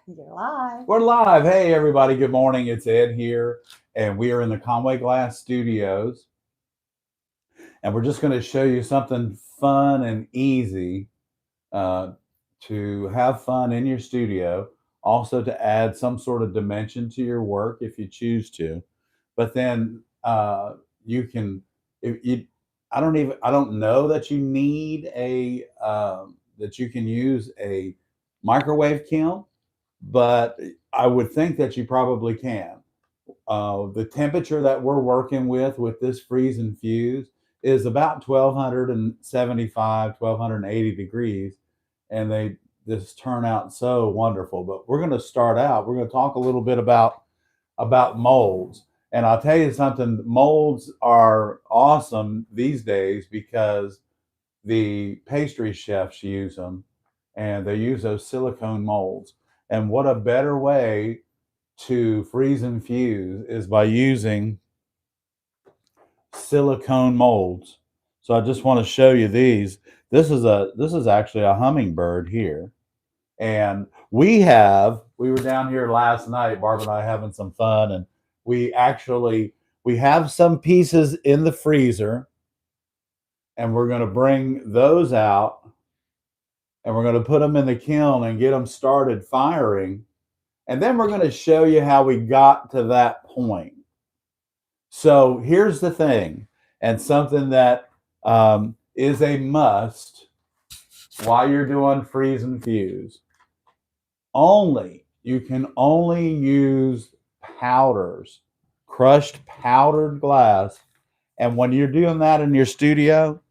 You're live. We're live. Hey, everybody. Good morning. It's Ed here, and we are in the Conway Glass Studios. And we're just going to show you something fun and easy uh, to have fun in your studio. Also, to add some sort of dimension to your work if you choose to. But then you can, if you, I don't know that you need that you can use a microwave kiln, but I would think that you probably can. The temperature that we're working with this freeze and fuse is about 1275, 1280 degrees, and they just turn out so wonderful. But we're going to start out. We're going to talk a little bit about molds. And I'll tell you something, molds are awesome these days because the pastry chefs use them, and they use those silicone molds. And what a better way to freeze and fuse is by using silicone molds. So I just want to show you these. This is actually a hummingbird here. And we were down here last night, Barb and I having some fun, and we have some pieces in the freezer, and we're going to bring those out, and we're going to put them in the kiln and get them started firing. And then we're going to show you how we got to that point. So here's the thing, and something that is a must while you're doing freeze and fuse. You can only use powders, crushed powdered glass. And when you're doing that in your studio,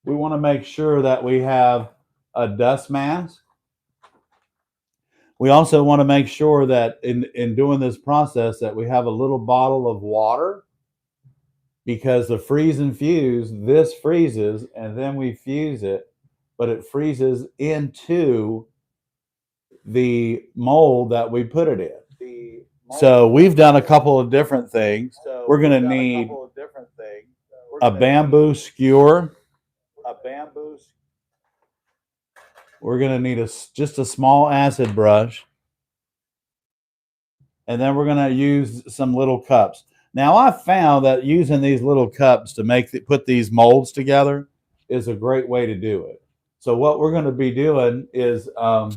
we want to make sure that we have a dust mask. We also want to make sure that in doing this process that we have a little bottle of water, because the freeze and fuse, this freezes and then we fuse it, but it freezes into the mold that we put it in. So we've done a couple of different things. We're going to need a bamboo skewer. We're going to need just a small acid brush. And then we're going to use some little cups. Now, I found that using these little cups to put these molds together is a great way to do it. So what we're going to be doing is I'm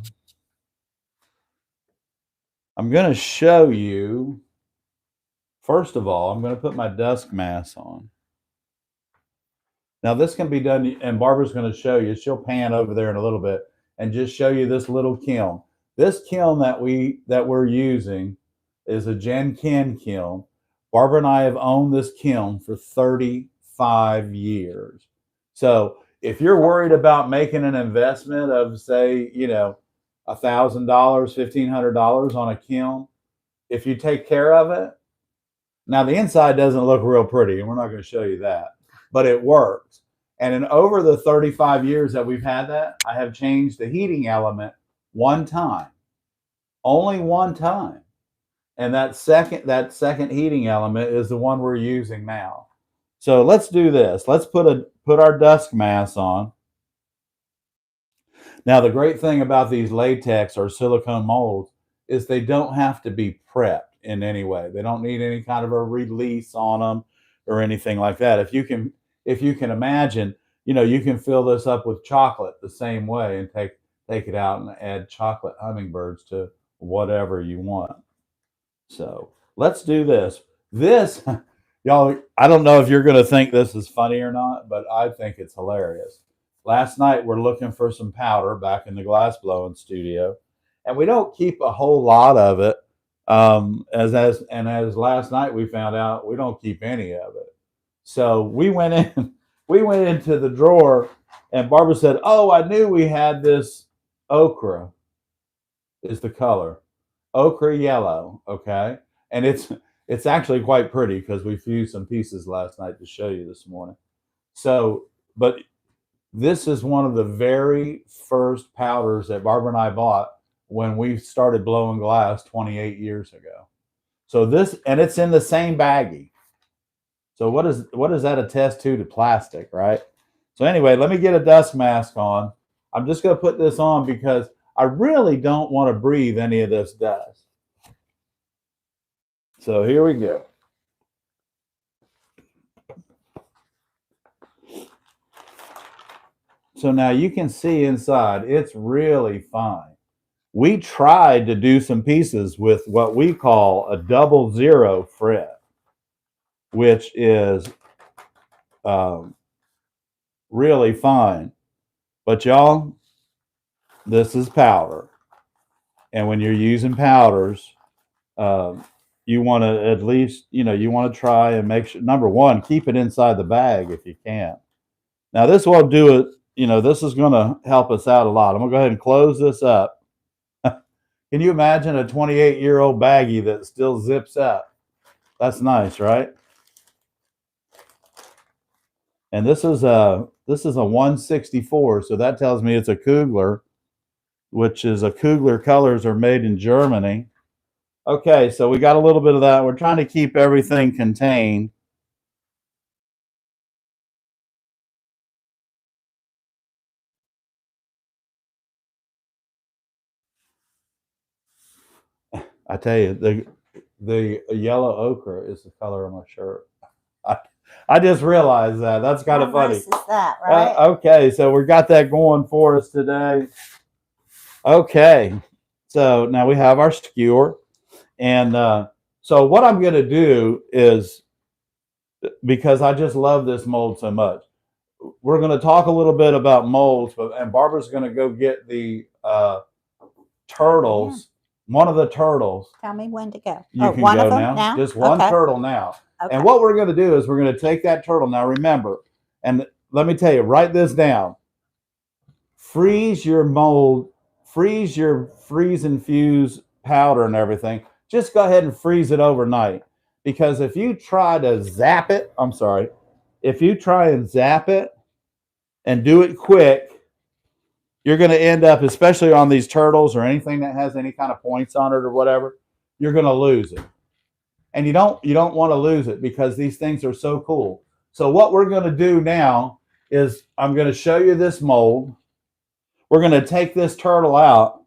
going to show you. First of all, I'm going to put my dust mask on. Now this can be done, and Barbara's going to show you. She'll pan over there in a little bit and just show you this little kiln. This kiln that we're using is a Ken kiln. Barbara and I have owned this kiln for 35 years. So if you're worried about making an investment of, say, $1,000, $1,500 on a kiln, if you take care of it, now the inside doesn't look real pretty, and we're not going to show you that, but it works. And in over the 35 years that we've had that, I have changed the heating element one time, only one time. And that second heating element is the one we're using now. So let's do this. Let's put our dust mask on. Now, the great thing about these latex or silicone molds is they don't have to be prepped in any way. They don't need any kind of a release on them or anything like that. If you can imagine, you can fill this up with chocolate the same way and take it out and add chocolate hummingbirds to whatever you want. So let's do this. This, y'all, I don't know if you're going to think this is funny or not, but I think it's hilarious. Last night, we're looking for some powder back in the glass blowing studio, and we don't keep a whole lot of it. As last night we found out, we don't keep any of it. So we went into the drawer, and Barbara said, "Oh, I knew we had this ochre. Is the color ochre yellow? Okay, and it's actually quite pretty because we fused some pieces last night to show you this morning. So, but this is one of the very first powders that Barbara and I bought when we started blowing glass 28 years ago. So it's in the same baggie. So what does that attest to plastic, right? So anyway, let me get a dust mask on. I'm just going to put this on because I really don't want to breathe any of this dust. So here we go. So now you can see inside, it's really fine. We tried to do some pieces with what we call a 00 fret, which is really fine. But y'all, this is powder. And when you're using powders, you want to at least, you want to try and make sure, number one, keep it inside the bag if you can. Now, this won't do it. This is going to help us out a lot. I'm going to go ahead and close this up. Can you imagine a 28-year-old baggie that still zips up? That's nice, right? And this is a 164, so that tells me it's a Kugler, which is a Kugler colors are made in Germany. Okay, so we got a little bit of that. We're trying to keep everything contained. I tell you, the yellow ochre is the color of my shirt. I just realized that. That's kind of funny. Nice is that, right? Okay, so we got that going for us today. Okay, so now we have our skewer. And so what I'm going to do is, because I just love this mold so much, we're going to talk a little bit about molds, and Barbara's going to go get the turtles. Yeah. One of the turtles. Tell me when to go. You can go now. Just one turtle now. Okay. And what we're going to do is we're going to take that turtle. Now remember, and let me tell you, write this down. Freeze your mold, freeze your freeze and fuse powder and everything. Just go ahead and freeze it overnight. Because if you try to zap it, if you try and zap it and do it quick, you're going to end up, especially on these turtles or anything that has any kind of points on it or whatever, you're going to lose it. And you don't want to lose it because these things are so cool. So what we're going to do now is I'm going to show you this mold. We're going to take this turtle out.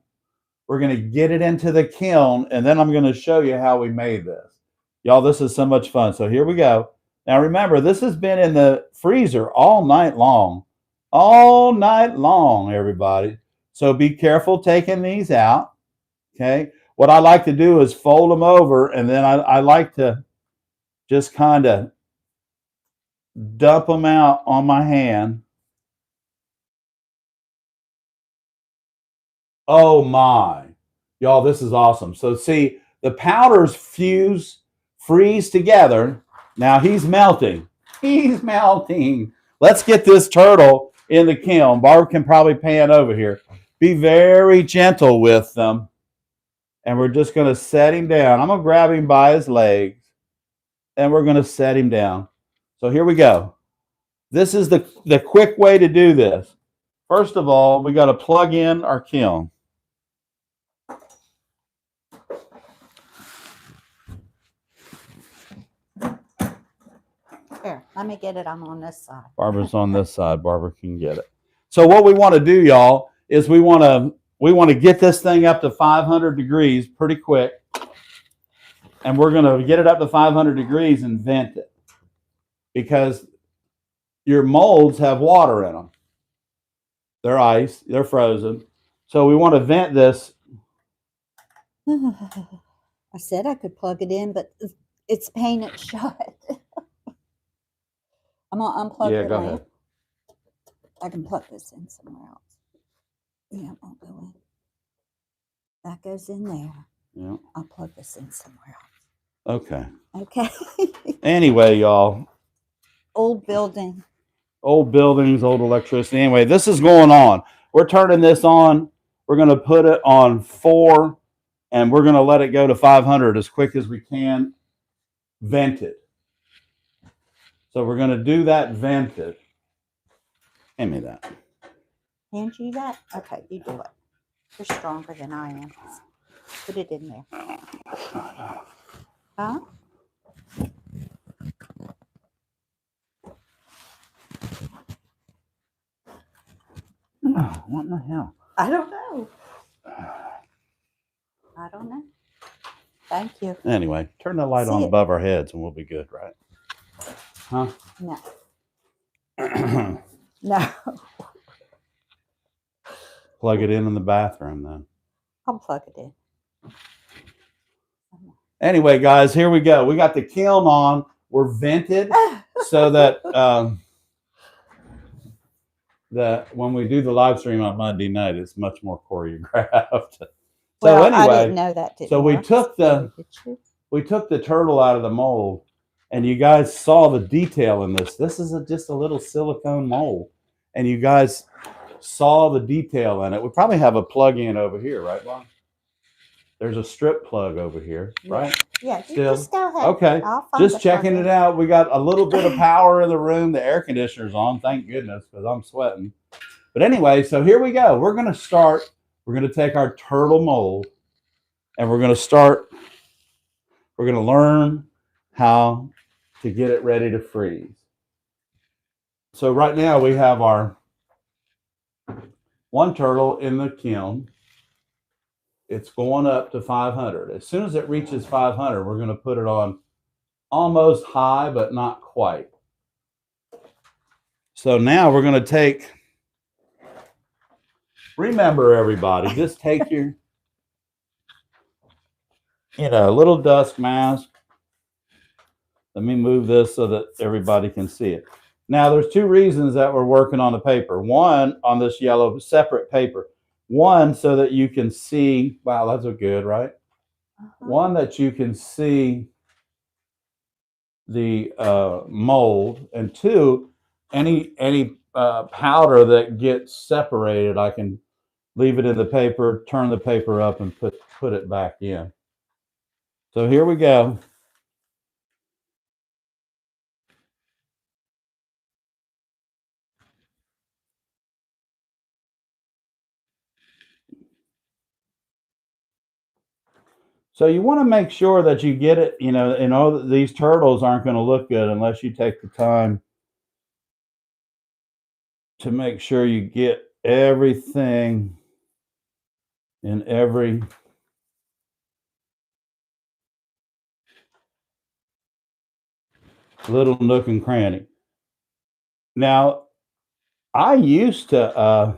We're going to get it into the kiln, and then I'm going to show you how we made this. Y'all, this is so much fun. So here we go. Now remember, this has been in the freezer all night long. All night long, everybody. So be careful taking these out. Okay. What I like to do is fold them over, and then I like to just kind of dump them out on my hand. Oh my. Y'all, this is awesome. So see, the powders freeze together. Now he's melting. He's melting. Let's get this turtle in the kiln. Barbara can probably pan over here. Be very gentle with them. And we're just going to set him down. I'm going to grab him by his legs. And we're going to set him down. So here we go. This is the quick way to do this. First of all, we got to plug in our kiln. Here, let me get it. I'm on this side. Barbara's on this side. Barbara can get it. So what we want to do, y'all, is we want to get this thing up to 500 degrees pretty quick. And we're going to get it up to 500 degrees and vent it. Because your molds have water in them. They're ice. They're frozen. So we want to vent this. I said I could plug it in, but it's painted shut. I'm going to unplug it. Yeah, go ahead. I can plug this in somewhere else. Yeah, it won't go in. That goes in there. Yeah. I'll plug this in somewhere else. Okay. Okay. Anyway, y'all. Old building. Old buildings, old electricity. Anyway, this is going on. We're turning this on. We're going to put it on 4, and we're going to let it go to 500 as quick as we can. Vent it. So we're going to do that vented. Hand me that. Hand you that? Okay, you do it. You're stronger than I am. Put it in there. Huh? Oh, what in the hell? I don't know. I don't know. Thank you. Anyway, turn the light See on it. above our heads and we'll be good, right? Huh? No. No. Plug it in the bathroom then. I'll plug it in. Anyway, guys, here we go. We got the kiln on. We're vented so that that when we do the live stream on Monday night, it's much more choreographed. Well, So anyway, I didn't know that didn't so we work. took the Did you? we took the turtle out of the mold, and you guys saw the detail in this. This is just a little silicone mold, and you guys saw the detail in it. We probably have a plug-in over here, right, Bob? There's a strip plug over here, right? Yeah, Still? just go ahead. Okay, I'll find just the checking plug-in. it out. We got a little bit of power in the room. The air conditioner's on, thank goodness, because I'm sweating. But anyway, so here we go. We're going to start. We're going to take our turtle mold, and we're going to start. We're going to learn how to get it ready to freeze. So right now we have our one turtle in the kiln. It's going up to 500. As soon as it reaches 500, we're going to put it on almost high, but not quite. So now we're going to take, remember everybody, just take your, little dust mask. Let me move this so that everybody can see it. Now, there's two reasons that we're working on the paper. One, on this yellow separate paper. One, so that you can see, wow, that's a good, right? One, that you can see the mold. And two, any powder that gets separated, I can leave it in the paper, turn the paper up, and put it back in. So here we go. So you want to make sure that you get it, and all these turtles aren't going to look good unless you take the time to make sure you get everything in every little nook and cranny. Now, I used to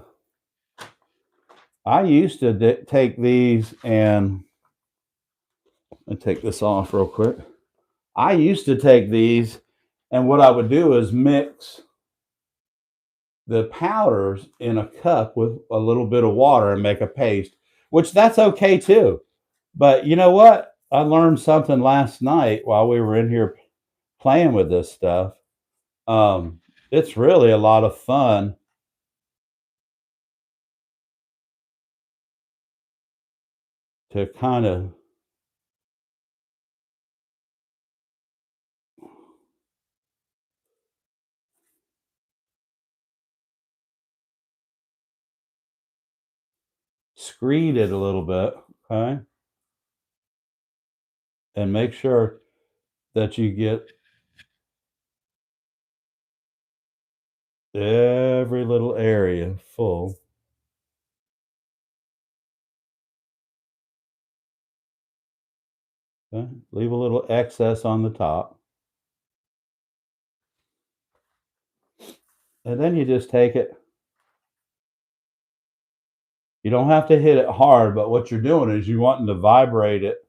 take these and take this off real quick. I used to take these, and what I would do is mix the powders in a cup with a little bit of water and make a paste, which that's okay too. But you know what? I learned something last night while we were in here playing with this stuff. It's really a lot of fun to kind of screed it a little bit, okay? And make sure that you get every little area full. Okay? Leave a little excess on the top. And then you just take it. You don't have to hit it hard, but what you're doing is you're wanting to vibrate it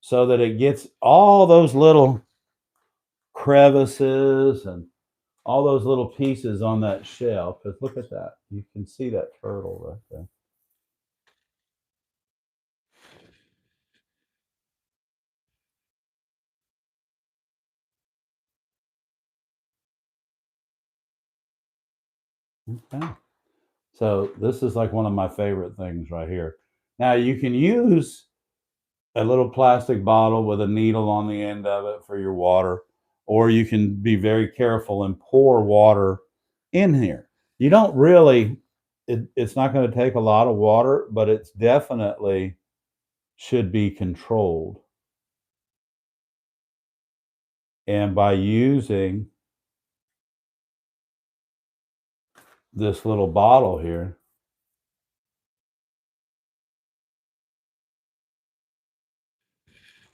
so that it gets all those little crevices and all those little pieces on that shell. Because look at that. You can see that turtle right there. Okay. So this is like one of my favorite things right here. Now you can use a little plastic bottle with a needle on the end of it for your water, or you can be very careful and pour water in here. You don't really, it's not going to take a lot of water, but it's definitely should be controlled. And by using this little bottle here,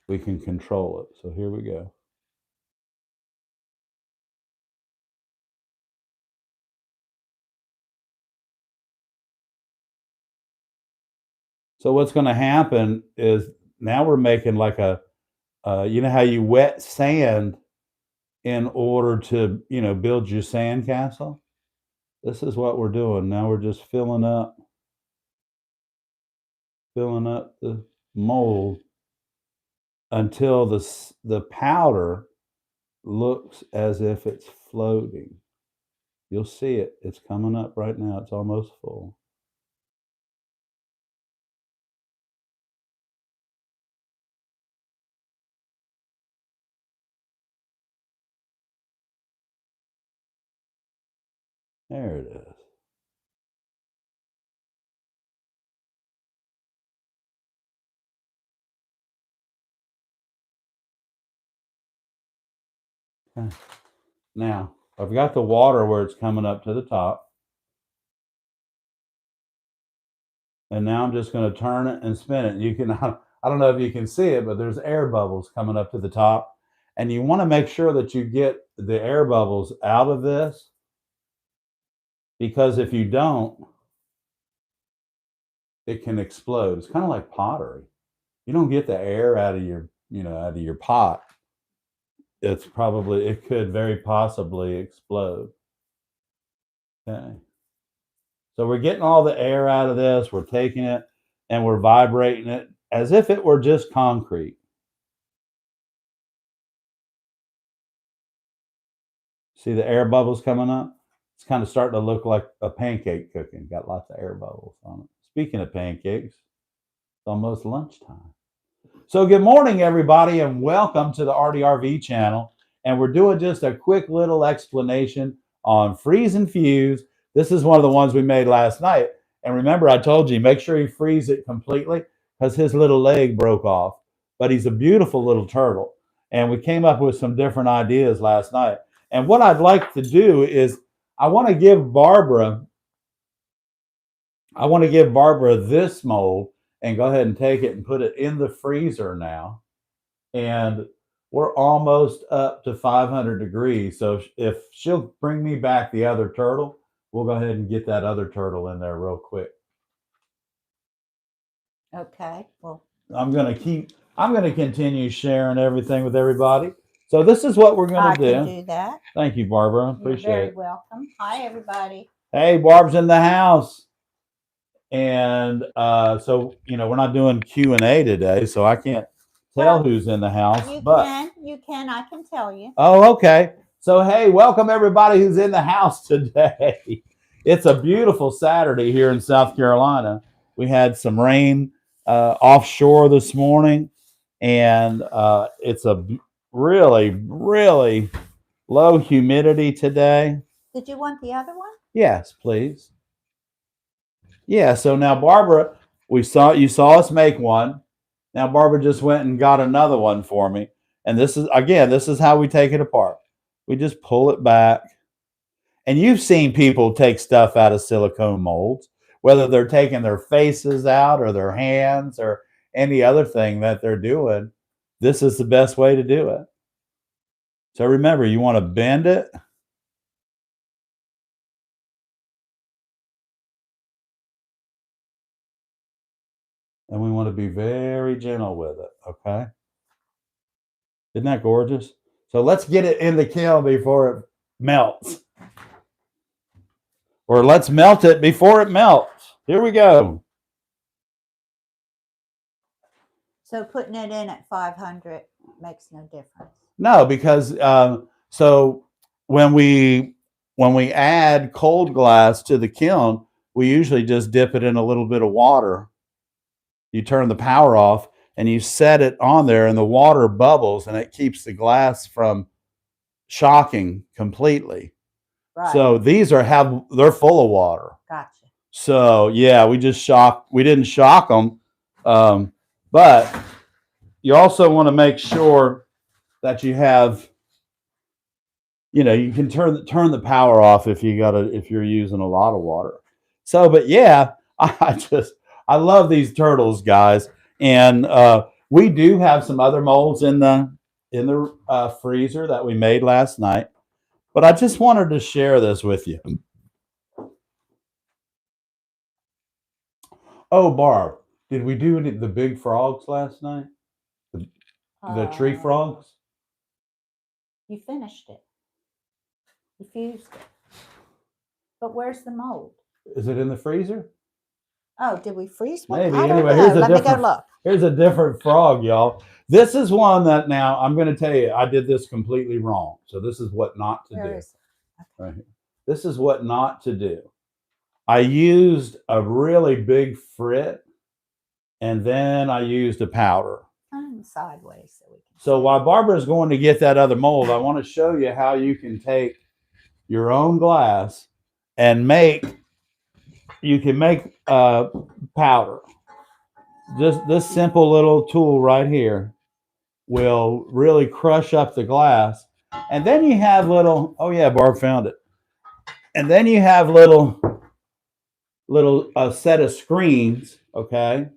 we can control it. So here we go. So what's going to happen is now we're making like a, you know how you wet sand in order to, build your sand castle? This is what we're doing. Now we're just filling up the mold until the powder looks as if it's floating. You'll see it. It's coming up right now. It's almost full. There it is. Okay. Now, I've got the water where it's coming up to the top. And now I'm just going to turn it and spin it. You can, I don't know if you can see it, but there's air bubbles coming up to the top. And you want to make sure that you get the air bubbles out of this, because if you don't, it can explode. It's kind of like pottery. You don't get the air out of your pot. It could very possibly explode. Okay. So we're getting all the air out of this. We're taking it and we're vibrating it as if it were just concrete. See the air bubbles coming up? It's kind of starting to look like a pancake cooking. Got lots of air bubbles on it. Speaking of pancakes, it's almost lunchtime. So good morning, everybody, and welcome to the Artyrv channel. And we're doing just a quick little explanation on freeze and fuse. This is one of the ones we made last night. And remember, I told you, make sure you freeze it completely because his little leg broke off. But he's a beautiful little turtle. And we came up with some different ideas last night. And what I'd like to do is I want to give Barbara this mold and go ahead and take it and put it in the freezer now. And we're almost up to 500 degrees. So if she'll bring me back the other turtle, we'll go ahead and get that other turtle in there real quick. Okay. Well, I'm going to continue sharing everything with everybody. So this is what we're going to do. I can do that. Thank you, Barbara. Appreciate it. You're very welcome. Hi, everybody. Hey, Barb's in the house. And so, we're not doing Q&A today, so I can't tell who's in the house. You can. I can tell you. Oh, okay. So, hey, welcome everybody who's in the house today. It's a beautiful Saturday here in South Carolina. We had some rain offshore this morning, and it's a really, really low humidity today. Did you want the other one? Yes, please. Yeah, so now Barbara, you saw us make one. Now Barbara just went and got another one for me. And this is how we take it apart. We just pull it back. And you've seen people take stuff out of silicone molds, whether they're taking their faces out or their hands or any other thing that they're doing. This is the best way to do it. So remember, you want to bend it. And we want to be very gentle with it, okay? Isn't that gorgeous? So let's get it in the kiln before it melts. Or let's melt it before it melts. Here we go. So putting it in at 500 makes no difference. No, because so when we add cold glass to the kiln, we usually just dip it in a little bit of water. You turn the power off and you set it on there and the water bubbles and it keeps the glass from shocking completely. Right. So these they're full of water. Gotcha. So yeah, we didn't shock them. But you also want to make sure that you have, you can turn the power off if you're using a lot of water. So, but yeah, I love these turtles, guys. And We do have some other molds in the freezer that we made last night, but I just wanted to share this with you. Oh, Barb, did we do the big frogs last night? The tree frogs? You finished it. You fused it. But where's the mold? Is it in the freezer? Oh, did we freeze one? Maybe. I don't Anyway, know. Let me go look. Here's a different frog, y'all. This is one that now I'm going to tell you, I did this completely wrong. So this is what not to do. Where is it? Okay. Right here. This is what not to do. I used a really big frit, and then I used a powder. Turn sideways so we can. So while Barbara's going to get that other mold, I want to show you how you can take your own glass and make powder. Just this simple little tool right here will really crush up the glass. And then you have little, oh yeah, Barb found it. And then you have little set of screens, okay?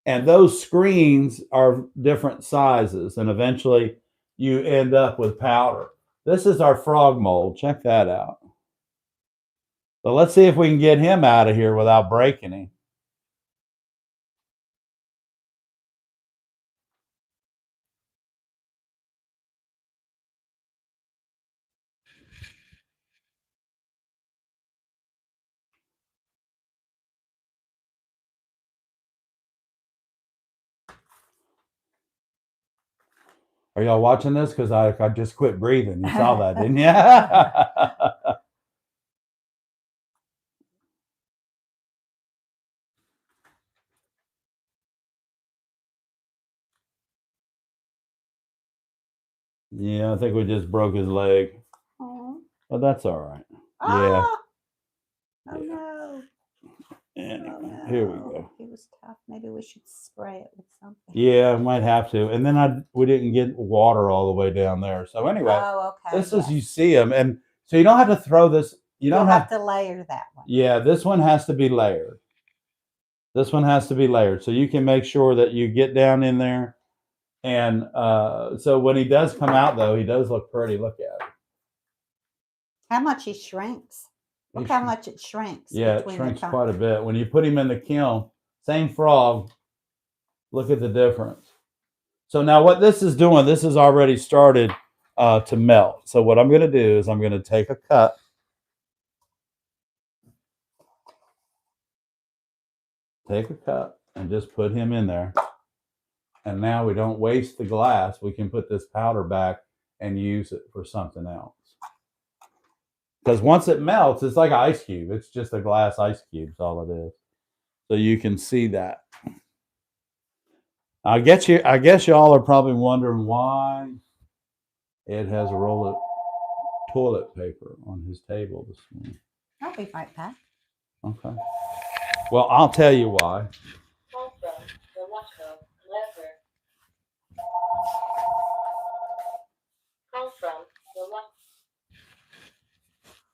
And those screens are different sizes, and eventually you end up with powder. This is our frog mold. Check that out. So let's see if we can get him out of here without breaking him. Are y'all watching this? Because I just quit breathing. You saw that, didn't you? Yeah, I think we just broke his leg. Oh. But that's all right. Oh, Yeah. oh no. Anyway, Oh, no. Here we go. It was tough. Maybe we should spray it with something. Yeah, I might have to. And then we didn't get water all the way down there. So anyway, this is, you see them. And so you don't have to throw this. You don't have to layer that one. Yeah, this one has to be layered. This one has to be layered. So you can make sure that you get down in there. And so when he does come out, though, he does look pretty. Look at it. How much he shrinks. Look how much it shrinks. Yeah, it shrinks quite a bit. When you put him in the kiln, same frog, look at the difference. So now what this is doing, this has already started to melt. So what I'm going to do is I'm going to take a cup. Take a cup and just put him in there. And now we don't waste the glass. We can put this powder back and use it for something else. Because once it melts, it's like an ice cube. It's just a glass ice cube. That's all it is. So you can see that. I guess y'all are probably wondering why Ed has a roll of toilet paper on his table this morning. I'll be right back. Okay. Well, I'll tell you why.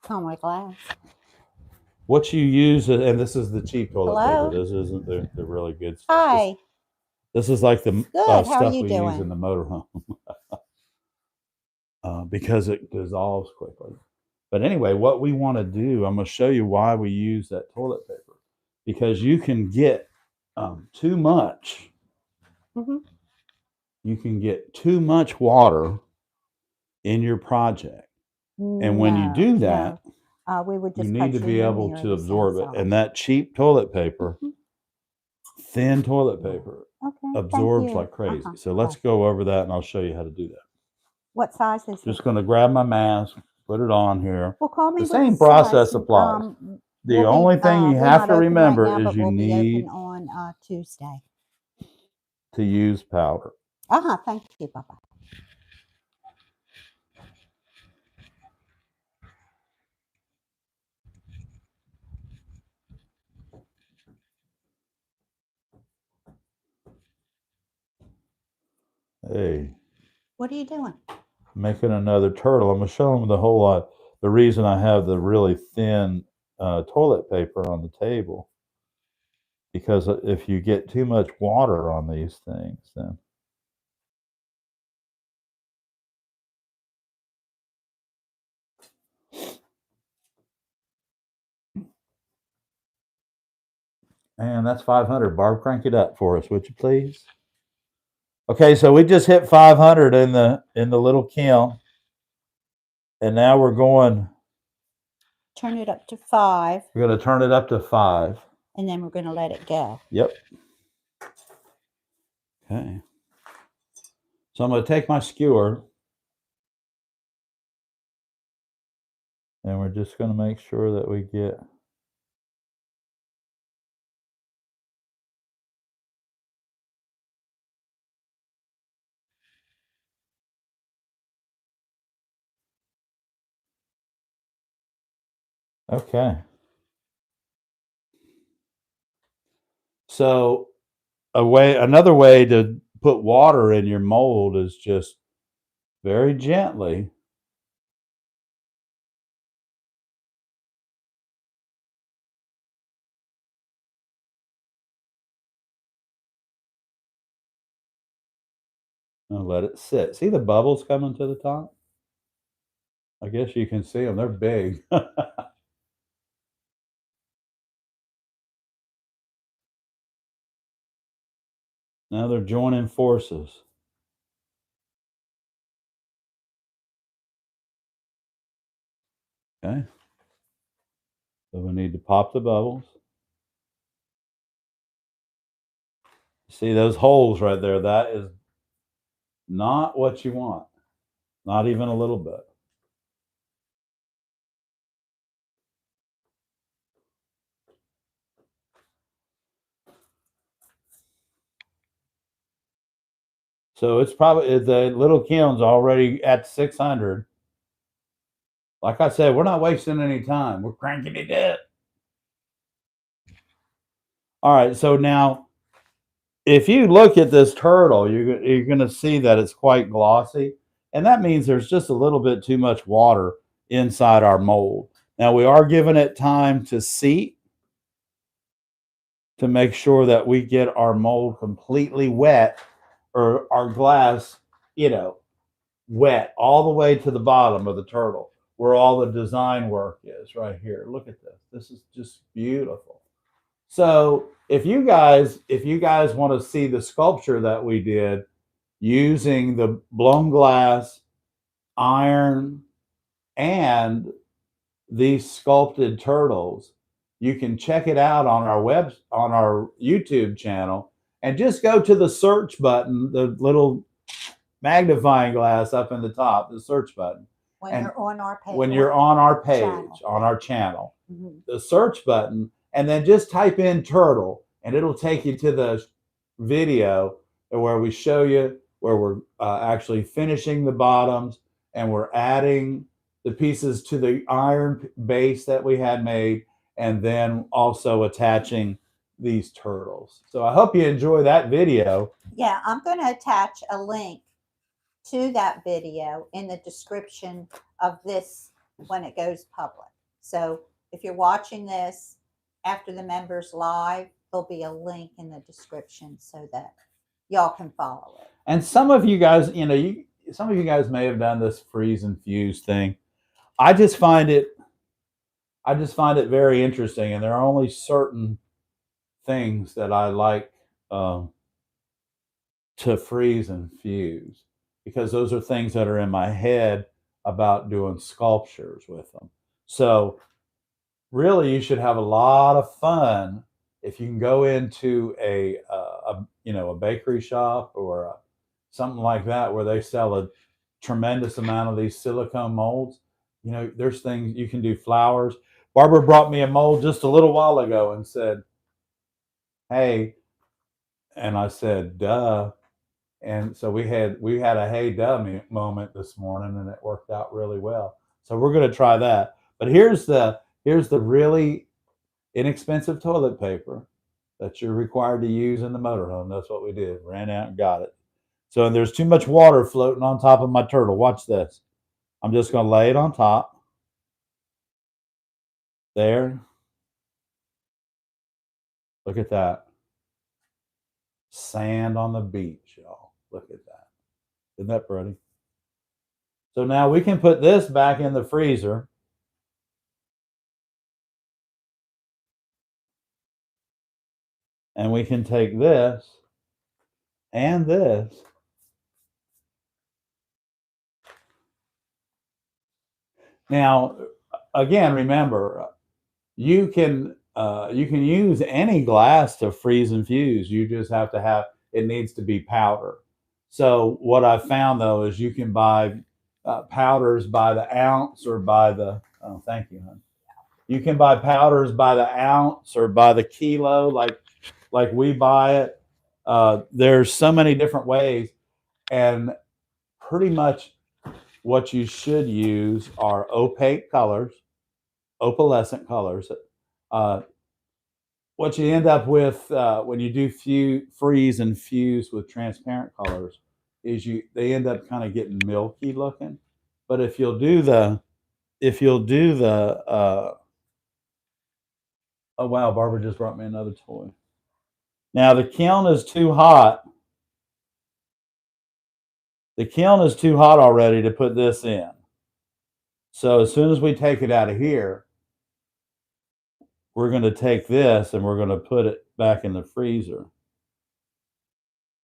Oh, my glass. What you use, and this is the cheap toilet Hello? paper. This isn't the really good stuff. Hi. This is like the How stuff are you we doing? use in the motorhome because it dissolves quickly. But anyway, what we want to do, I'm going to show you why we use that toilet paper. Because you can get too much. Mm-hmm. You can get too much water in your project. And when you do that, we would just you need to be able to absorb it. And that cheap toilet paper, thin toilet paper, absorbs like crazy. So let's go over that and I'll show you how to do that. What size is it? Just going to grab my mask, put it on here. Well, call me the same process applies. The only thing you have to remember is you need on Tuesday to use powder. Thank you, Papa. Hey. What are you doing? Making another turtle. I'm going to show them the whole lot. The reason I have the really thin toilet paper on the table because if you get too much water on these things, then and that's 500. Barb, crank it up for us, would you please? Okay, so we just hit 500 in the little kiln, and now we're going. Turn it up to 5. We're going to turn it up to 5. And then we're going to let it go. Yep. Okay. So I'm going to take my skewer, and we're just going to make sure that we get. Okay. So another way to put water in your mold is just very gently and let it sit. See the bubbles coming to the top? I guess you can see them. They're big. Now they're joining forces. Okay. So we need to pop the bubbles. See those holes right there? That is not what you want. Not even a little bit. So it's probably the little kiln's already at 600. Like I said, we're not wasting any time. We're cranking it up. All right. So now, if you look at this turtle, you're going to see that it's quite glossy. And that means there's just a little bit too much water inside our mold. Now, we are giving it time to seat to make sure that we get our mold completely wet, or our glass, wet all the way to the bottom of the turtle where all the design work is right here. Look at this. This is just beautiful. So if you guys want to see the sculpture that we did using the blown glass, iron, and these sculpted turtles, you can check it out on our YouTube channel, and just go to the search button, the little magnifying glass up in the top, the search button. When you're on our page. When you're on our page, channel. on our channel, Mm-hmm. the search button, and then just type in turtle, and it'll take you to the video where we show you where we're actually finishing the bottoms, and we're adding the pieces to the iron base that we had made, and then also attaching these turtles. So I hope you enjoy that video. Yeah, I'm going to attach a link to that video in the description of this when it goes public. So if you're watching this after the members live, there'll be a link in the description so that y'all can follow it. And some of you guys, some of you guys may have done this freeze and fuse thing. I just find it very interesting, and there are only certain things that I like to freeze and fuse, because those are things that are in my head about doing sculptures with them. So really, you should have a lot of fun if you can go into a bakery shop or something like that where they sell a tremendous amount of these silicone molds. There's things you can do. Flowers. Barbara brought me a mold just a little while ago and said, "Hey," and I said, "Duh." And so we had a hey duh moment this morning, and it worked out really well. So we're going to try that. But here's the really inexpensive toilet paper that you're required to use in the motorhome. That's what we did. Ran out and got it. So there's too much water floating on top of my turtle. Watch this. I'm just going to lay it on top. There. Look at that. Sand on the beach, y'all. Look at that. Isn't that pretty? So now we can put this back in the freezer. And we can take this and this. Now, again, remember, you can use any glass to freeze and fuse. You just have to have it needs to be powder. So what I found though is you can buy powders by the ounce or by the thank you, hon. You can buy powders by the ounce or by the kilo, like we buy it. There's so many different ways, and pretty much what you should use are opaque colors, opalescent colors. What you end up with when you do freeze and fuse with transparent colors is they end up kind of getting milky looking. But if you'll do the oh wow, Barbara just brought me another toy. Now the kiln is too hot. The kiln is too hot already to put this in. So as soon as we take it out of here, we're going to take this and we're going to put it back in the freezer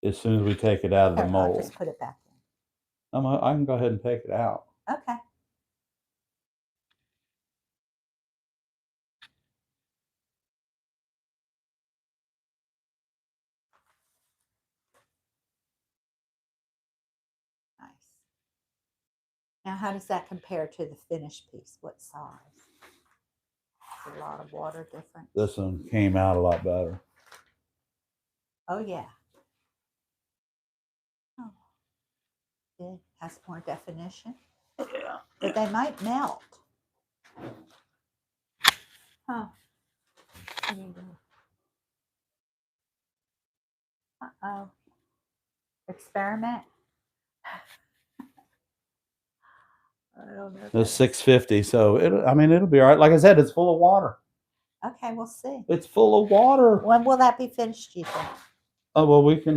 as soon as we take it out of the mold. I'll just put it back in. I can go ahead and take it out. Okay. Nice. Now, how does that compare to the finished piece? What size? Is a lot of water difference? This one came out a lot better. Oh, yeah. Oh. It has more definition. Yeah. But they might melt. Huh. Uh-oh. Experiment. I don't know. It's 650, so it'll be all right. Like I said, it's full of water. Okay, we'll see. It's full of water. When will that be finished, do you think? Oh well, we're getting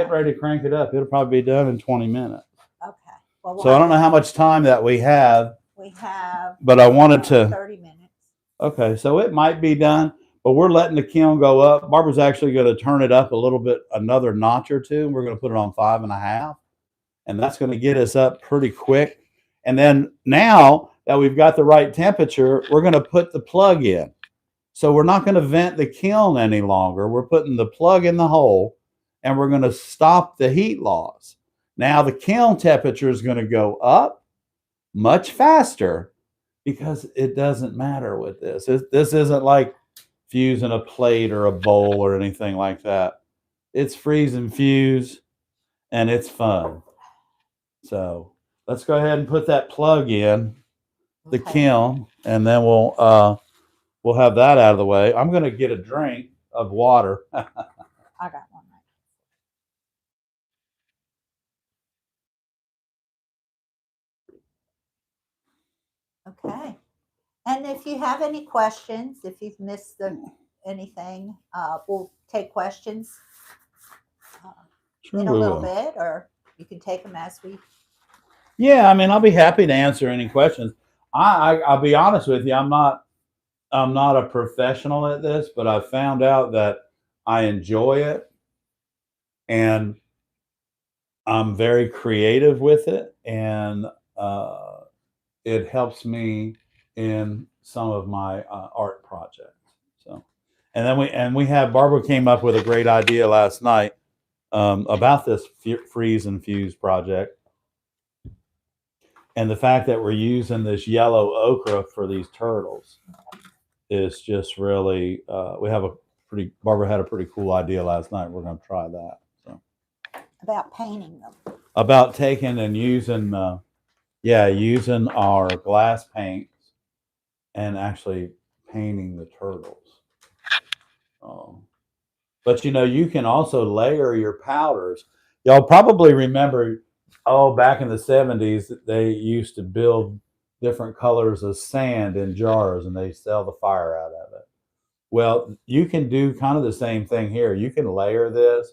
ready to crank it up. It'll probably be done in 20 minutes. Okay. Well, so I don't know how much time that we have. We have. But I wanted to. 30 minutes. Okay, so it might be done, but we're letting the kiln go up. Barbara's actually going to turn it up a little bit, another notch or two. We're going to put it on 5.5, and that's going to get us up pretty quick. And then now that we've got the right temperature, we're going to put the plug in. So we're not going to vent the kiln any longer. We're putting the plug in the hole, and we're going to stop the heat loss. Now the kiln temperature is going to go up much faster because it doesn't matter with this. This isn't like fusing a plate or a bowl or anything like that. It's freeze and fuse, and it's fun. So let's go ahead and put that plug in the kiln, and then we'll have that out of the way. I'm going to get a drink of water. I got one. Okay. And if you have any questions, if you've missed anything, we'll take questions in a little bit, or you can take them as we. Yeah, I mean, I'll be happy to answer any questions. I'll be honest with you. I'm not a professional at this, but I found out that I enjoy it, and I'm very creative with it, and it helps me in some of my art projects. So, and then Barbara came up with a great idea last night about this freeze and fuse project. And the fact that we're using this yellow ochre for these turtles is just really, Barbara had a pretty cool idea last night. We're going to try that. So. About painting them. About taking and using our glass paints and actually painting the turtles. But you can also layer your powders. Y'all probably remember, back in the 70s, they used to build different colors of sand in jars, and they sell the fire out of it. Well, you can do kind of the same thing here. You can layer this.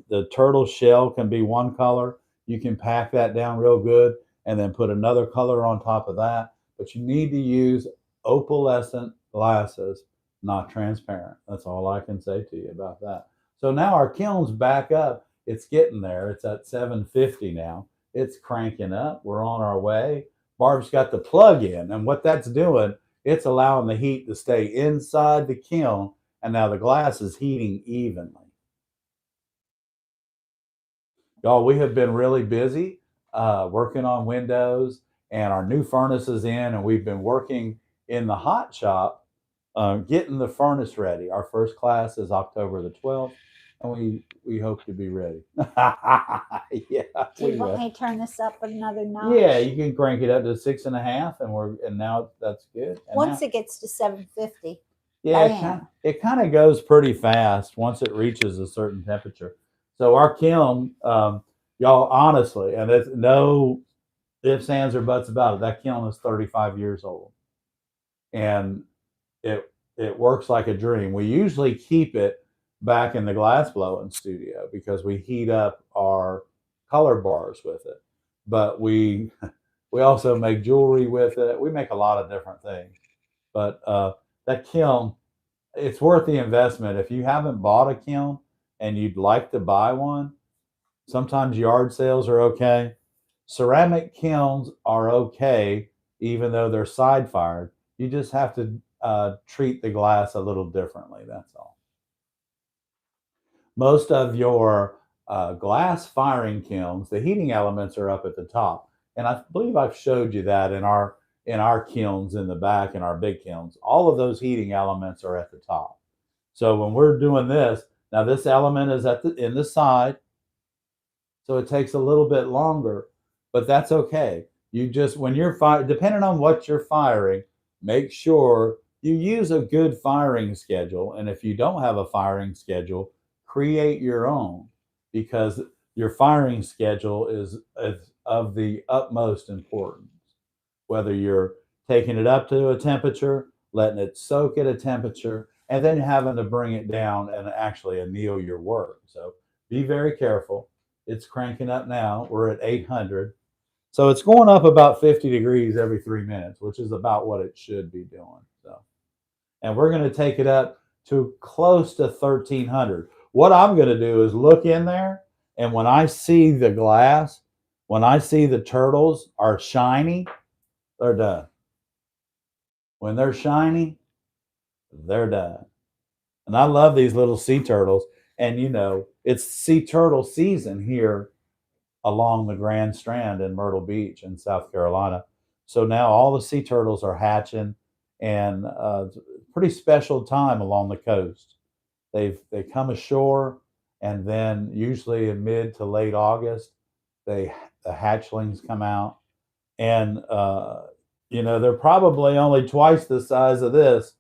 The turtle shell can be one color. You can pack that down real good and then put another color on top of that. But you need to use opalescent glasses, not transparent. That's all I can say to you about that. So now our kiln's back up. It's getting there. It's at 750 now. It's cranking up. We're on our way. Barb's got the plug in, and what that's doing, it's allowing the heat to stay inside the kiln, and now the glass is heating evenly. Y'all, we have been really busy working on windows, and our new furnace is in, and we've been working in the hot shop getting the furnace ready. Our first class is October the 12th, and we hope to be ready. Yeah, Do you we want will. me to turn this up another notch? Yeah, you can crank it up to 6.5, and now that's good. And Once now, it gets to 750, yeah, bam. it kind of goes pretty fast once it reaches a certain temperature. So our kiln, y'all, honestly, and there's no ifs, ands, or buts about it. That kiln is 35 years old, and it works like a dream. We usually keep it back in the glass blowing studio because we heat up our color bars with it. But we also make jewelry with it. We make a lot of different things. But that kiln, it's worth the investment. If you haven't bought a kiln and you'd like to buy one, sometimes yard sales are okay. Ceramic kilns are okay, even though they're side fired. You just have to treat the glass a little differently. That's all. Most of your glass firing kilns, the heating elements are up at the top, and I believe I've showed you that in our kilns in the back, in our big kilns. All of those heating elements are at the top. So when we're doing this, now this element is in the side, so it takes a little bit longer, but that's okay. You just when you're depending on what you're firing, make sure you use a good firing schedule. And if you don't have a firing schedule, create your own, because your firing schedule is of the utmost importance. Whether you're taking it up to a temperature, letting it soak at a temperature, and then having to bring it down and actually anneal your work. So be very careful. It's cranking up now. We're at 800. So it's going up about 50 degrees every 3 minutes, which is about what it should be doing. So, and we're going to take it up to close to 1300. What I'm going to do is look in there, and when I see the glass, when I see the turtles are shiny, they're done. When they're shiny, they're done. And I love these little sea turtles. And it's sea turtle season here along the Grand Strand in Myrtle Beach in South Carolina. So now all the sea turtles are hatching, and it's a pretty special time along the coast. They come ashore, and then usually in mid to late August, the hatchlings come out, and they're probably only twice the size of this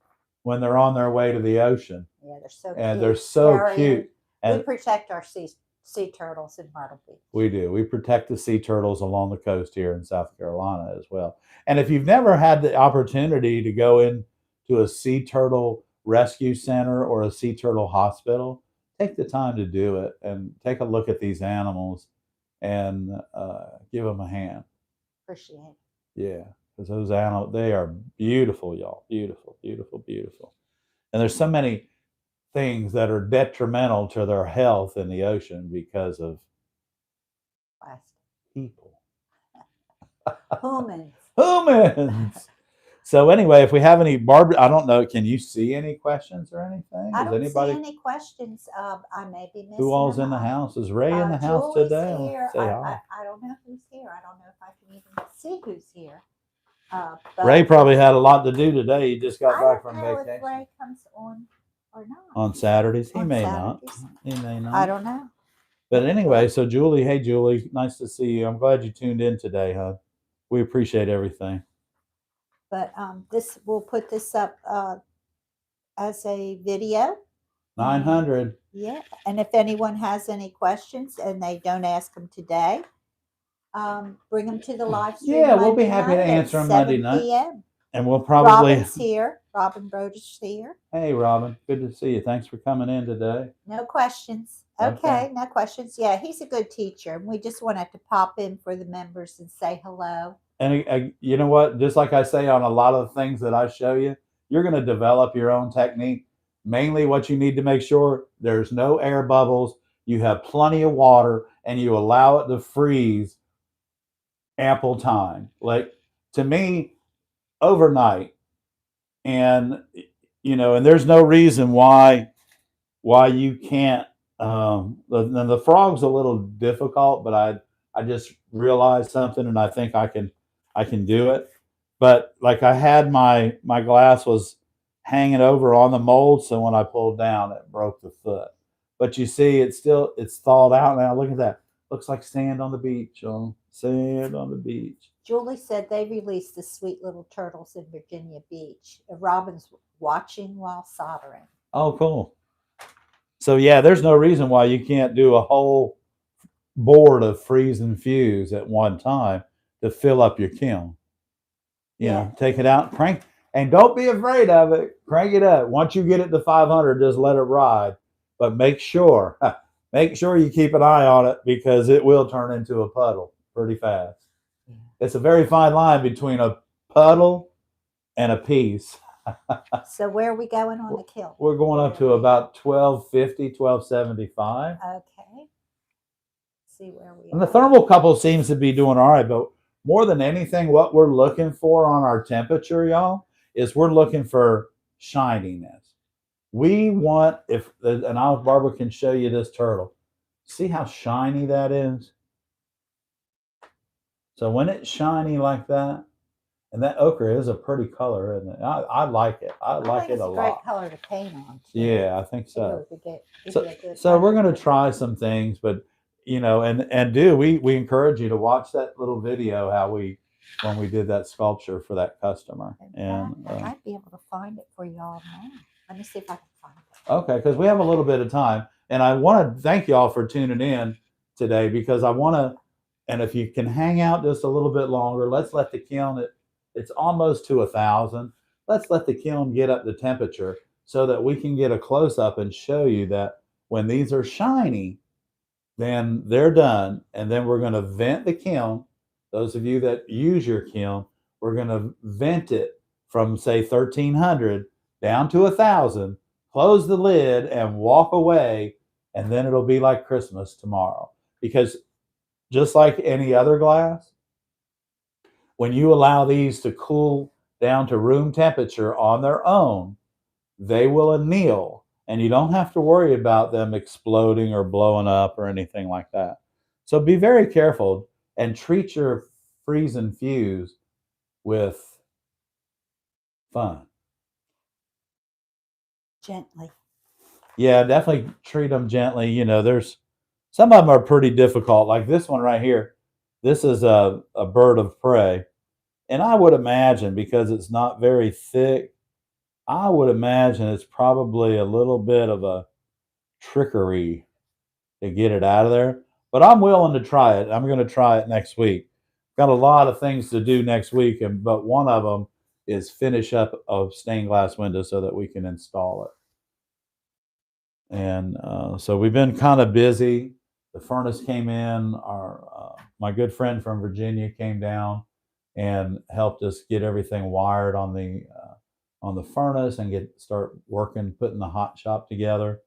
when they're on their way to the ocean. Yeah, they're so And cute. they're so cute. We And protect our sea turtles in Myrtle Beach. we do. We protect the sea turtles along the coast here in South Carolina as well. And if you've never had the opportunity to go into a sea turtle rescue center or a sea turtle hospital, take the time to do it and take a look at these animals and give them a hand. Appreciate it. Yeah, because those animals, they are beautiful, y'all. Beautiful, beautiful, beautiful. And there's so many things that are detrimental to their health in the ocean because of Plastic. people. Humans. So anyway, if we have any I don't know. Can you see any questions or anything? I Does don't anybody? see any questions. I may be missing. Who all's in the them. house? Is Ray in the house Julie's today? Here. Say hi. I don't know who's here. I don't know if I can even see who's here. Ray probably had a lot to do today. He just got back from I don't know vacation. if Ray comes on or not. On Saturdays, he On may Saturdays. not. He may not. I don't know. But anyway, so Julie, hey Julie, nice to see you. I'm glad you tuned in today, huh? We appreciate everything. But we'll put this up as a video. 900. Yeah, and if anyone has any questions and they don't ask them today, bring them to the live stream. Yeah, we'll be happy to answer them Monday night. PM. And we'll probably Robin's here. Robin Brodich here. Hey, Robin. Good to see you. Thanks for coming in today. No questions. Okay, no questions. Yeah, he's a good teacher. And we just wanted to pop in for the members and say hello. And you know what? Just like I say on a lot of the things that I show you, you're going to develop your own technique. Mainly what you need to make sure there's no air bubbles, you have plenty of water, and you allow it to freeze ample time. Like, to me, overnight. And and there's no reason why you can't. The frog's a little difficult, but I just realized something, and I think I can do it. But like, I had my glass was hanging over on the mold, so when I pulled down, it broke the foot. But you see, it's thawed out now. Look at that. Looks like sand on the beach. Sand on the beach. Julie said they released the sweet little turtles in Virginia Beach. Robin's watching while soldering. Oh, cool. So yeah, there's no reason why you can't do a whole board of freeze and fuse at one time to fill up your kiln. Take it out, crank, and don't be afraid of it. Crank it up. Once you get it to 500, just let it ride. But make sure you keep an eye on it, because it will turn into a puddle pretty fast. It's a very fine line between a puddle and a piece. So where are we going on the kiln? We're going up to about 1250, 1275. Okay. See where we And are. the thermocouple seems to be doing all right, but more than anything, what we're looking for on our temperature, y'all, is we're looking for shininess. We want, Barbara can show you this turtle. See how shiny that is? So when it's shiny like that, and that ochre is a pretty color, isn't it? I like it. I like it a lot. It's a great color to paint on, too. Yeah, I think so. So we're going to try some things, but we encourage you to watch that little video when we did that sculpture for that customer. And I might be able to find it for y'all now. Let me see if I can find it. Okay, because we have a little bit of time, and I want to thank y'all for tuning in today, because I want to. And if you can hang out just a little bit longer, let's let the kiln. It's almost to 1,000. Let's let the kiln get up the temperature so that we can get a close up and show you that when these are shiny, then they're done. And then we're going to vent the kiln. Those of you that use your kiln, we're going to vent it from, say, 1,300 down to 1,000, close the lid and walk away. And then it'll be like Christmas tomorrow. Because just like any other glass, when you allow these to cool down to room temperature on their own, they will anneal, and you don't have to worry about them exploding or blowing up or anything like that. So be very careful and treat your freeze and fuse with fun. Gently. Yeah, definitely treat them gently. There's some of them are pretty difficult, like this one right here. This is a bird of prey. And I would imagine, because it's not very thick, I would imagine it's probably a little bit of a trickery to get it out of there. But I'm willing to try it. I'm going to try it next week. Got a lot of things to do next week, but one of them is finish up a stained glass window so that we can install it. And so we've been kind of busy. The furnace came in. My good friend from Virginia came down and helped us get everything wired on the furnace and start working, putting the hot shop together.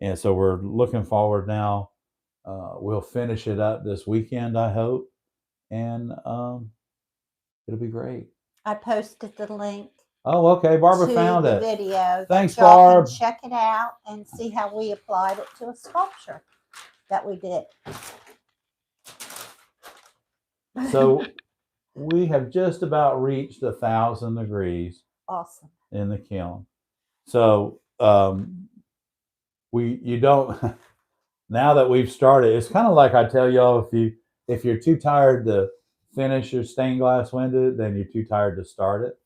And so we're looking forward now. We'll finish it up this weekend, I hope, and it'll be great. I posted the link. Oh, okay. Barbara found it. Video. Thanks, y'all Barb. Can check it out and see how we applied it to a sculpture that we did. So we have just about reached 1,000 degrees. Awesome. In the kiln. So you don't. Now that we've started, it's kind of like I tell y'all, if you're too tired to finish your stained glass window, then you're too tired to start it.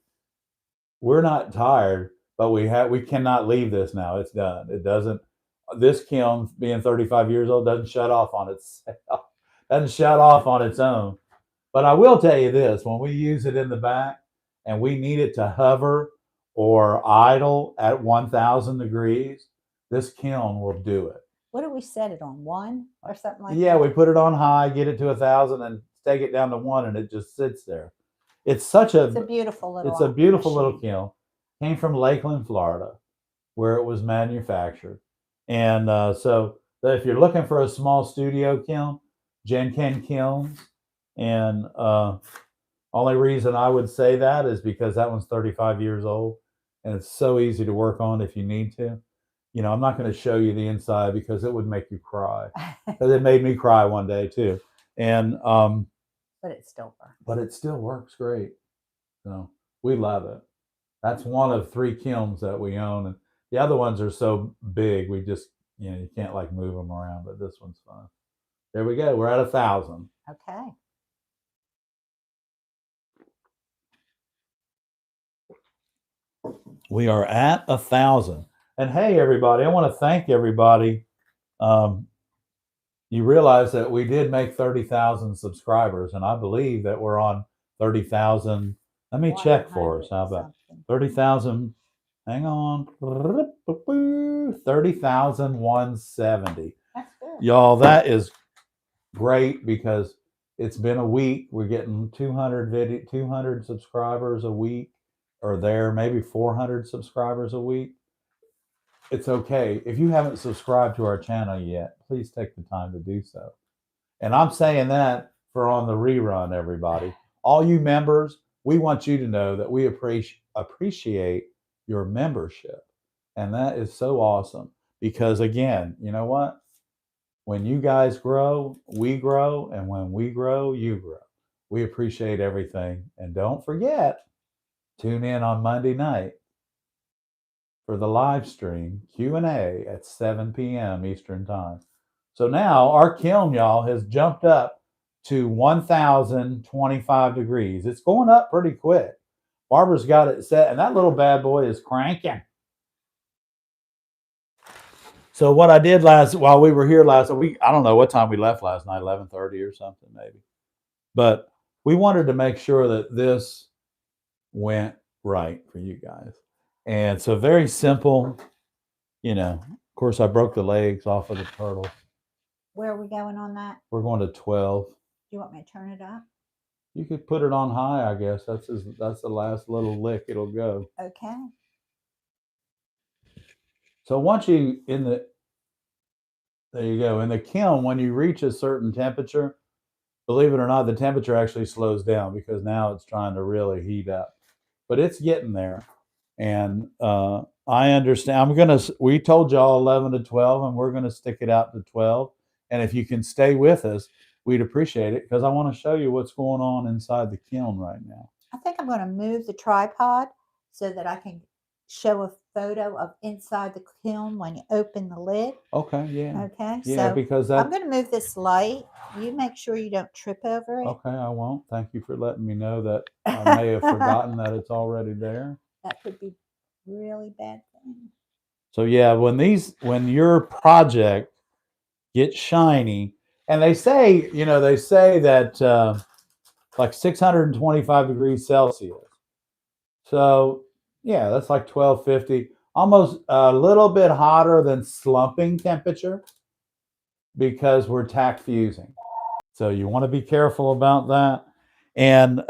We're not tired, but we cannot leave this now. It's done. It doesn't. This kiln, being 35 years old, doesn't shut off on itself. Doesn't shut off on its own. But I will tell you this: when we use it in the back and we need it to hover or idle at 1,000 degrees, this kiln will do it. What do we set it on? 1 or something like Yeah, that? we put it on high, get it to 1,000, and take it down to 1, and it just sits there. It's a beautiful little. it's a beautiful machine. little kiln. Came from Lakeland, Florida, where it was manufactured. And so if you're looking for a small studio kiln, Jen Ken Kilns. And only reason I would say that is because that one's 35 years old, and it's so easy to work on if you need to. You know, I'm not going to show you the inside because it would make you cry. Because it made me cry one day too. And but it still works. But it still works great. So we love it. That's one of 3 kilns that we own, and the other ones are so big we just, you know, you can't like move them around. But this one's fun. There we go. We're at 1,000. Okay. We are at 1,000. And hey, everybody, I want to thank everybody. You realize that we did make 30,000 subscribers, and I believe that we're on 30,000. Let me check for us. How about 30,000? Hang on. 30,170. That's good. Y'all, that is great because it's been a week. We're getting 200 subscribers a week, or there, maybe 400 subscribers a week. It's okay. If you haven't subscribed to our channel yet, please take the time to do so. And I'm saying that for on the rerun, everybody. All you members, we want you to know that we appreciate your membership. And that is so awesome because, again, you know what? When you guys grow, we grow. And when we grow, you grow. We appreciate everything. And don't forget, tune in on Monday night for the live stream Q&A at 7 p.m. Eastern Time. So now our kiln, y'all, has jumped up to 1,025 degrees. It's going up pretty quick. Barbara's got it set, and that little bad boy is cranking. So what I did while we were here last week, I don't know what time we left last night, 11:30 or something maybe. But we wanted to make sure that this went right for you guys. And so very simple, you know, of course I broke the legs off of the turtle. Where are we going on that? We're going to 12. Do you want me to turn it up? You could put it on high, I guess. That's the last little lick it'll go. Okay. So once there you go. In the kiln, when you reach a certain temperature, believe it or not, the temperature actually slows down because now it's trying to really heat up. But it's getting there. And I understand. We told y'all 11 to 12, and we're going to stick it out to 12. And if you can stay with us, we'd appreciate it because I want to show you what's going on inside the kiln right now. I think I'm going to move the tripod so that I can show a photo of inside the kiln when you open the lid. Okay, yeah. Okay, yeah, so because I'm going to move this light. You make sure you don't trip over it. Okay, I won't. Thank you for letting me know that I may have forgotten that it's already there. That could be really bad thing. So yeah, when your project gets shiny, and they say that like 625 degrees Celsius. So yeah, that's like 1250, almost a little bit hotter than slumping temperature because we're tack fusing. So you want to be careful about that. And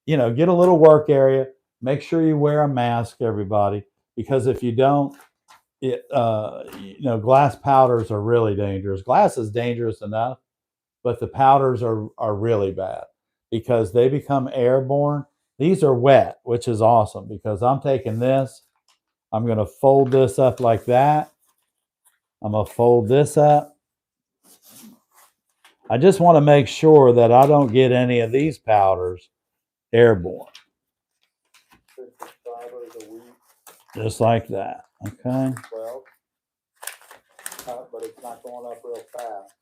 get a little work area. Make sure you wear a mask, everybody, because if you don't, glass powders are really dangerous. Glass is dangerous enough, but the powders are really bad because they become airborne. These are wet, which is awesome because I'm taking this. I'm going to fold this up like that. I'm going to fold this up. I just want to make sure that I don't get any of these powders airborne. Just like that. Okay. 12. But it's not going up real fast.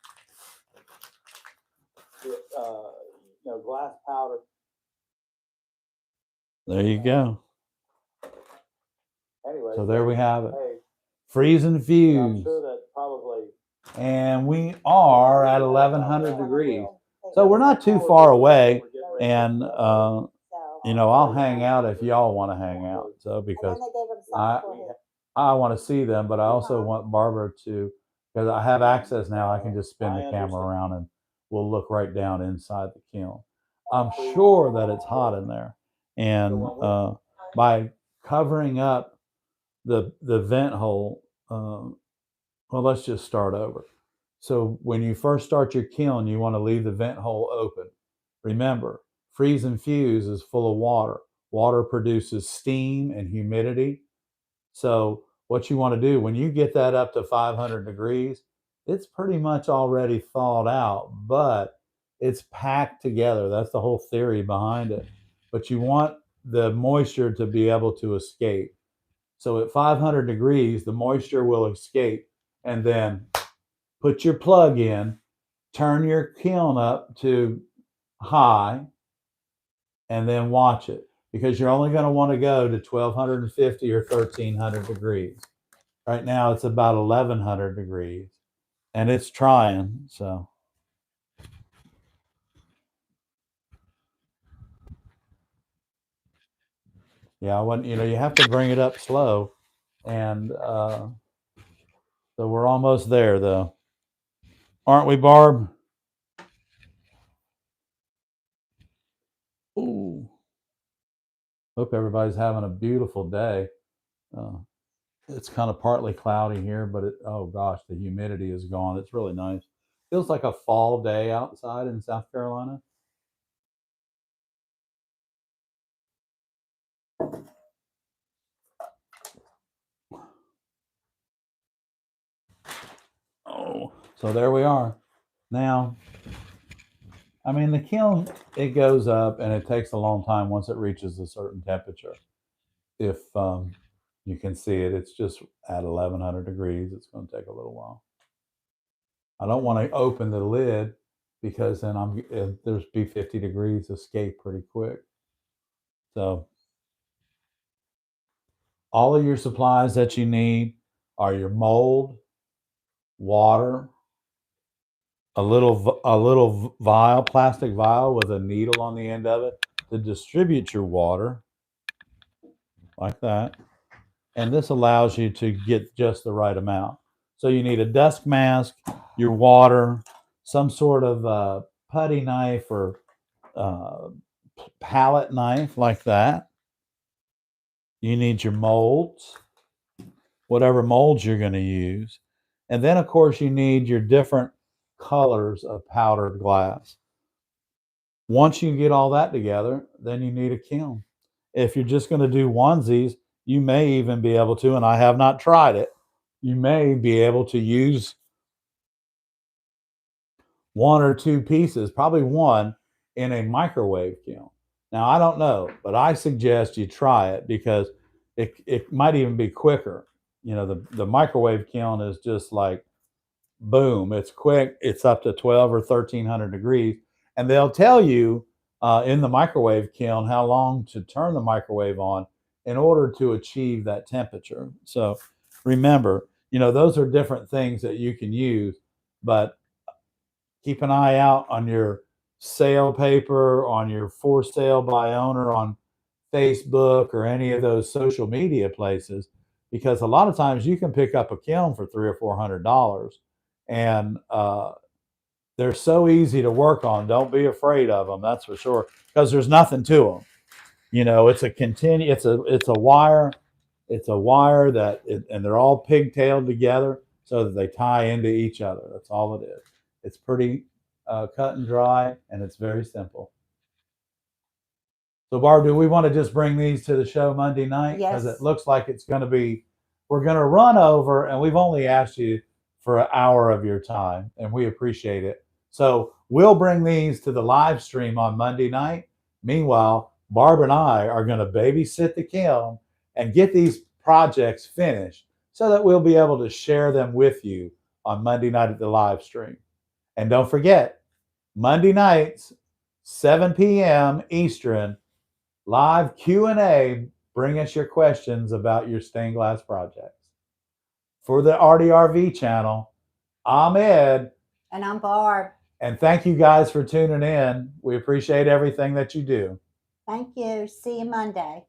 Glass powder. There you go. Anyway, so there we have it. Freeze and fuse. I'm sure that probably. And we are at 1100 degrees. So we're not too far away. And you know, I'll hang out if y'all want to hang out. So because I want to see them, but I also want Barbara to, because I have access now. I can just spin the camera around and we'll look right down inside the kiln. I'm sure that it's hot in there, and by covering up the vent hole, well, let's just start over. So when you first start your kiln, you want to leave the vent hole open. Remember, freeze and fuse is full of water. Water produces steam and humidity. So what you want to do when you get that up to 500 degrees, it's pretty much already thawed out, but it's packed together. That's the whole theory behind it. But you want the moisture to be able to escape. So at 500 degrees, the moisture will escape, and then put your plug in, turn your kiln up to high, and then watch it, because you're only going to want to go to 1250 or 1300 degrees. Right now it's about 1100 degrees, and it's trying. So yeah, when you know, you have to bring it up slow, and so we're almost there, though, aren't we, Barb? Ooh. Hope everybody's having a beautiful day. It's kind of partly cloudy here, but oh gosh, the humidity is gone. It's really nice. Feels like a fall day outside in South Carolina. Oh, so there we are. Now, I mean, the kiln, it goes up and it takes a long time once it reaches a certain temperature. If you can see it, it's just at 1100 degrees. It's going to take a little while. I don't want to open the lid because then there's be 50 degrees escape pretty quick. So all of your supplies that you need are your mold, water, a little vial, plastic vial with a needle on the end of it to distribute your water, like that. And this allows you to get just the right amount. So you need a dust mask, your water, some sort of putty knife or palette knife, like that. You need your molds, whatever molds you're going to use. And then, of course, you need your different colors of powdered glass. Once you get all that together, then you need a kiln. If you're just going to do onesies, you may even be able to, and I have not tried it, you may be able to use one or two pieces, probably one, in a microwave kiln. Now, I don't know, but I suggest you try it because it might even be quicker. You know, the microwave kiln is just like, boom, it's quick. It's up to 12 or 1300 degrees. And they'll tell you in the microwave kiln how long to turn the microwave on in order to achieve that temperature. So remember, you know, those are different things that you can use, but keep an eye out on your sale paper, on your for sale by owner on Facebook or any of those social media places, because a lot of times you can pick up a kiln for $300 or $400, and they're so easy to work on. Don't be afraid of them, that's for sure, because there's nothing to them. You know, it's a wire. It's a wire and they're all pigtailed together so that they tie into each other. That's all it is. It's pretty cut and dry, and it's very simple. So, Barb, do we want to just bring these to the show Monday night? Yes. Because it looks like it's going to be, we're going to run over, and we've only asked you for an hour of your time, and we appreciate it. So we'll bring these to the live stream on Monday night. Meanwhile, Barb and I are going to babysit the kiln and get these projects finished so that we'll be able to share them with you on Monday night at the live stream. And don't forget, Monday nights, 7 p.m. Eastern, live Q&A. Bring us your questions about your stained glass projects. For the Artyrv channel, I'm Ed. And I'm Barb. And thank you guys for tuning in. We appreciate everything that you do. Thank you. See you Monday.